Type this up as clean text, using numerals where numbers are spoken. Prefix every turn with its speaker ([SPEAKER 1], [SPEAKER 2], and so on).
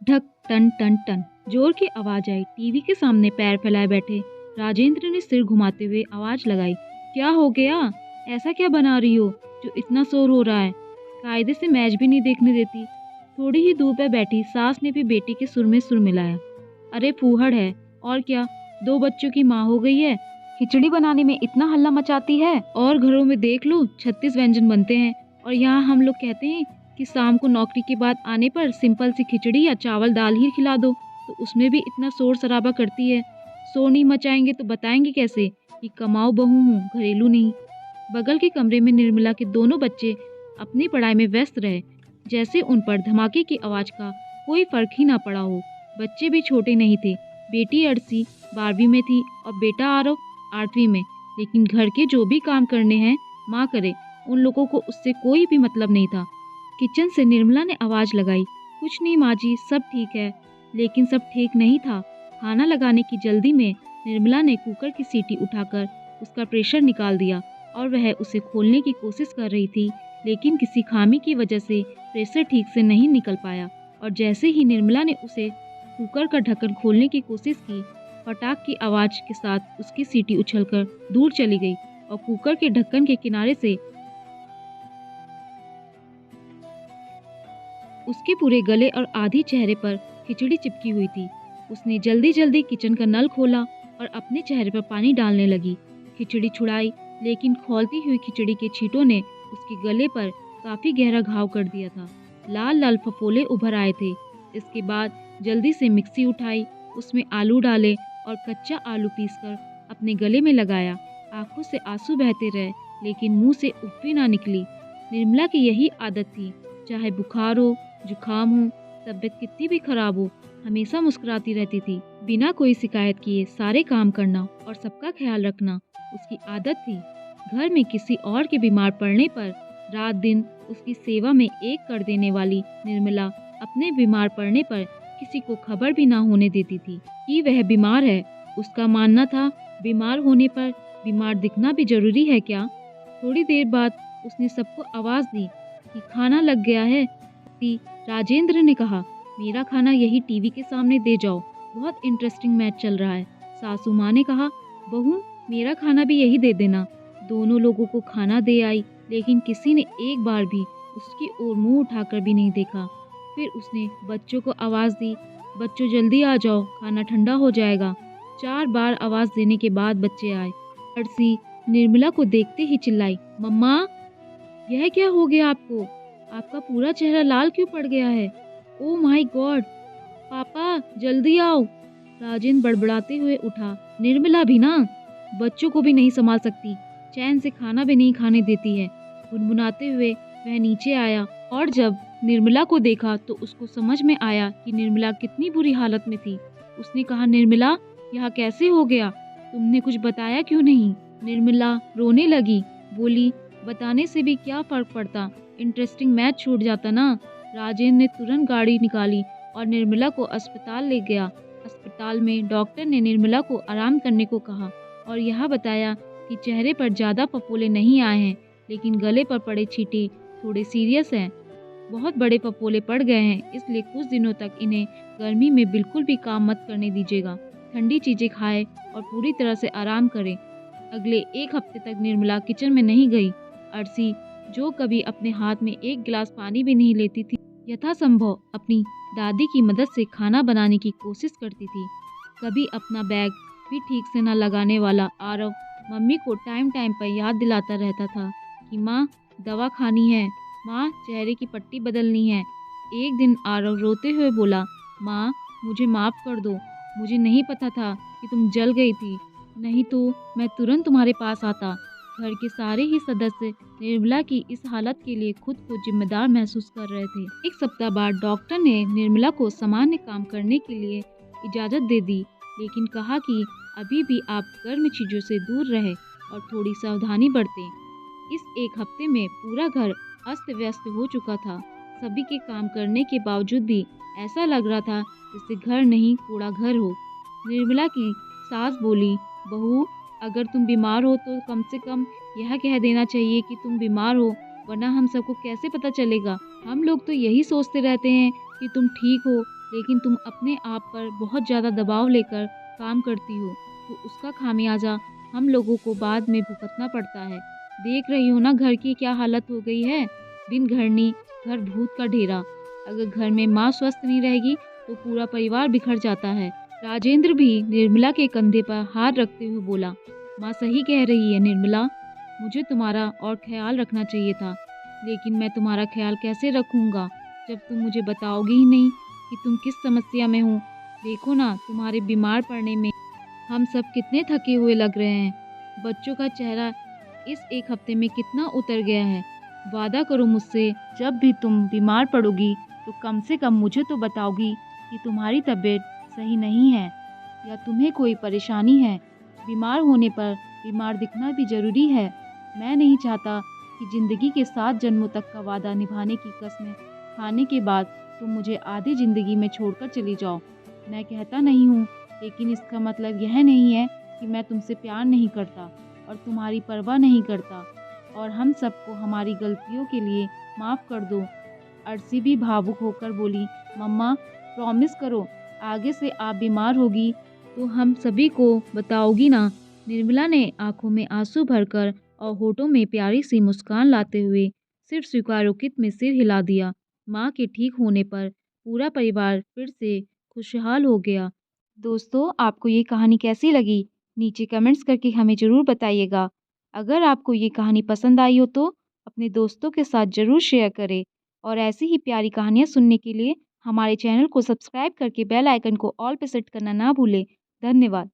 [SPEAKER 1] ढक ton ton ton जोर की आवाज आई। टीवी के सामने पैर फैलाए बैठे राजेंद्र ने सिर घुमाते हुए आवाज लगाई, क्या हो गया? ऐसा क्या बना रही हो जो इतना शोर हो रहा है? कायदे से मैच भी नहीं देखने देती। थोड़ी ही दूर पर बैठी सास ने भी बेटी के सुर में सुर मिलाया, अरे फूहड़ है और क्या, 2 बच्चों की माँ हो गई है, खिचड़ी बनाने में इतना हल्ला मचाती है। और घरों में देख लो 36 व्यंजन बनते हैं और यहाँ हम लोग कहते हैं कि शाम को नौकरी के बाद आने पर सिंपल सी खिचड़ी या चावल दाल ही खिला दो, तो उसमें भी इतना शोर शराबा करती है। शोर नहीं मचाएंगे तो बताएंगे कैसे कि कमाऊ बहू हूँ, घरेलू नहीं। बगल के कमरे में निर्मला के दोनों बच्चे अपनी पढ़ाई में व्यस्त रहे, जैसे उन पर धमाके की आवाज का कोई फर्क ही ना पड़ा हो। बच्चे भी छोटे नहीं थे। बेटी अर्सी 12वीं में थी और बेटा आरव 8वीं में। लेकिन घर के जो भी काम करने हैं माँ करे, उन लोगों को उससे कोई भी मतलब नहीं था। किचन से निर्मला ने आवाज लगाई, कुछ नहीं माँ जी, सब ठीक है। लेकिन सब ठीक नहीं था। खाना लगाने की जल्दी में निर्मला ने कुकर की सीटी उठाकर उसका प्रेशर निकाल दिया और वह उसे खोलने की कोशिश कर रही थी, लेकिन किसी खामी की वजह से प्रेशर ठीक से नहीं निकल पाया। और जैसे ही निर्मला ने उसे कुकर का ढक्कन खोलने की कोशिश की, फटाक की आवाज के साथ उसकी सीटी उछलकर दूर चली गई और कुकर के ढक्कन के किनारे से उसके पूरे गले और आधी चेहरे पर खिचड़ी चिपकी हुई थी। उसने जल्दी जल्दी किचन का नल खोला और अपने चेहरे पर पानी डालने लगी। खिचड़ी छुड़ाई, लेकिन खौलती हुई खिचड़ी के छींटों ने उसके गले पर काफी गहरा घाव कर दिया था। लाल लाल फफोले उभर आए थे। इसके बाद जल्दी से मिक्सी उठाई, उसमें आलू डाले और कच्चा आलू पीसकर अपने गले में लगाया। आंखों से आंसू बहते रहे, लेकिन मुंह से उफ़्फ़ी ना निकली। निर्मला की यही आदत थी, चाहे बुखार हो, जुकाम हो, तबीयत कितनी भी खराब हो, हमेशा मुस्कुराती रहती थी। बिना कोई शिकायत किए सारे काम करना और सबका ख्याल रखना उसकी आदत थी। घर में किसी और के बीमार पड़ने पर रात दिन उसकी सेवा में एक कर देने वाली निर्मला अपने बीमार पड़ने पर किसी को खबर भी ना होने देती थी कि वह बीमार है। उसका मानना था बीमार होने पर बीमार दिखना भी जरूरी है क्या? थोड़ी देर बाद उसने सबको आवाज दी कि खाना लग गया है। राजेंद्र ने कहा, मेरा खाना यही टीवी के सामने दे जाओ, बहुत इंटरेस्टिंग मैच चल रहा है। सासू माँ ने कहा, बहू मेरा खाना भी यही दे देना। दोनों लोगों को खाना दे आई, लेकिन किसी ने एक बार भी उसकी ओर मुंह उठाकर भी नहीं देखा। फिर उसने बच्चों को आवाज दी, बच्चों जल्दी आ जाओ, खाना ठंडा हो जाएगा। 4 बार आवाज देने के बाद बच्चे आए। अर्सी निर्मला को देखते ही चिल्लाई, मम्मा यह क्या हो गया आपको? आपका पूरा चेहरा लाल क्यों पड़ गया है? ओह माय गॉड, पापा जल्दी आओ। राजेंद्र बड़बड़ाते हुए उठा। निर्मला भी ना, बच्चों को भी नहीं संभाल सकती, चैन से खाना भी नहीं खाने देती है। गुनगुनाते हुए वह नीचे आया और जब निर्मला को देखा तो उसको समझ में आया कि निर्मला कितनी बुरी हालत में थी। उसने कहा, निर्मला यहाँ कैसे हो गया? तुमने कुछ बताया क्यों नहीं? निर्मला रोने लगी, बोली, बताने से भी क्या फर्क पड़ता, इंटरेस्टिंग मैच छूट जाता ना। राजेंद्र ने तुरंत गाड़ी निकाली और निर्मला को अस्पताल ले गया। अस्पताल में डॉक्टर ने निर्मला को आराम करने को कहा और यह बताया कि चेहरे पर ज़्यादा फफोले नहीं आए हैं, लेकिन गले पर पड़े छींटे थोड़े सीरियस हैं। बहुत बड़े फफोले पड़ गए हैं, इसलिए कुछ दिनों तक इन्हें गर्मी में बिल्कुल भी काम मत करने दीजिएगा। ठंडी चीज़ें खाए और पूरी तरह से आराम करें। अगले 1 हफ्ते तक निर्मला किचन में नहीं गई। अर्सी, जो कभी अपने हाथ में एक गिलास पानी भी नहीं लेती थी, यथासंभव अपनी दादी की मदद से खाना बनाने की कोशिश करती थी। कभी अपना बैग भी ठीक से न लगाने वाला आरव मम्मी को टाइम टाइम पर याद दिलाता रहता था कि माँ दवा खानी है, माँ चेहरे की पट्टी बदलनी है। एक दिन आरव रोते हुए बोला, माँ मुझे माफ़ कर दो, मुझे नहीं पता था कि तुम जल गई थी, नहीं तो मैं तुरंत तुम्हारे पास आता। घर के सारे ही सदस्य निर्मला की इस हालत के लिए खुद को जिम्मेदार महसूस कर रहे थे। 1 सप्ताह बाद डॉक्टर ने निर्मला को सामान्य काम करने के लिए इजाज़त दे दी, लेकिन कहा कि अभी भी आप गर्म चीज़ों से दूर रहें और थोड़ी सावधानी बरतें। इस 1 हफ्ते में पूरा घर अस्त व्यस्त हो चुका था। सभी के काम करने के बावजूद भी ऐसा लग रहा था जैसे घर नहीं कूड़ा घर हो। निर्मला की सास बोली, बहू अगर तुम बीमार हो तो कम से कम यह कह देना चाहिए कि तुम बीमार हो, वरना हम सबको कैसे पता चलेगा? हम लोग तो यही सोचते रहते हैं कि तुम ठीक हो, लेकिन तुम अपने आप पर बहुत ज़्यादा दबाव लेकर काम करती हो, तो उसका खामियाजा हम लोगों को बाद में भुगतना पड़ता है। देख रही हो ना घर की क्या हालत हो गई है? बिन घरनी, घर भूत का डेरा। अगर घर में माँ स्वस्थ नहीं रहेगी, तो पूरा परिवार बिखर जाता है। राजेंद्र भी निर्मला के कंधे पर हाथ रखते हुए बोला, माँ सही कह रही है निर्मला, मुझे तुम्हारा और ख्याल रखना चाहिए था, लेकिन मैं तुम्हारा ख्याल कैसे रखूँगा जब तुम मुझे बताओगी ही नहीं कि तुम किस समस्या में हो। देखो ना, तुम्हारे बीमार पड़ने में हम सब कितने थके हुए लग रहे हैं। बच्चों का चेहरा इस एक हफ्ते में कितना उतर गया है। वादा करो मुझसे, जब भी तुम बीमार पड़ोगी तो कम से कम मुझे तो बताओगी कि तुम्हारी तबीयत सही नहीं है या तुम्हें कोई परेशानी है। बीमार होने पर बीमार दिखना भी ज़रूरी है। मैं नहीं चाहता कि ज़िंदगी के 7 जन्मों तक का वादा निभाने की कसमें खाने के बाद तुम मुझे आधी ज़िंदगी में छोड़कर चली जाओ। मैं कहता नहीं हूँ, लेकिन इसका मतलब यह नहीं है कि मैं तुमसे प्यार नहीं करता और तुम्हारी परवाह नहीं करता, और हम सबको हमारी गलतियों के लिए माफ़ कर दो। अर्शी भी भावुक होकर बोली, मम्मा प्रॉमिस करो, आगे से आप बीमार होगी तो हम सभी को बताओगी ना। निर्मला ने आंखों में आंसू भरकर और होठों में प्यारी सी मुस्कान लाते हुए सिर्फ स्वीकारोक्ति में सिर हिला दिया। माँ के ठीक होने पर पूरा परिवार फिर से खुशहाल हो गया। दोस्तों, आपको ये कहानी कैसी लगी? नीचे कमेंट्स करके हमें ज़रूर बताइएगा। अगर आपको ये कहानी पसंद आई हो तो अपने दोस्तों के साथ ज़रूर शेयर करें, और ऐसी ही प्यारी कहानियाँ सुनने के लिए हमारे चैनल को सब्सक्राइब करके बेल आइकन को ऑल पे सेट करना ना भूलें। धन्यवाद।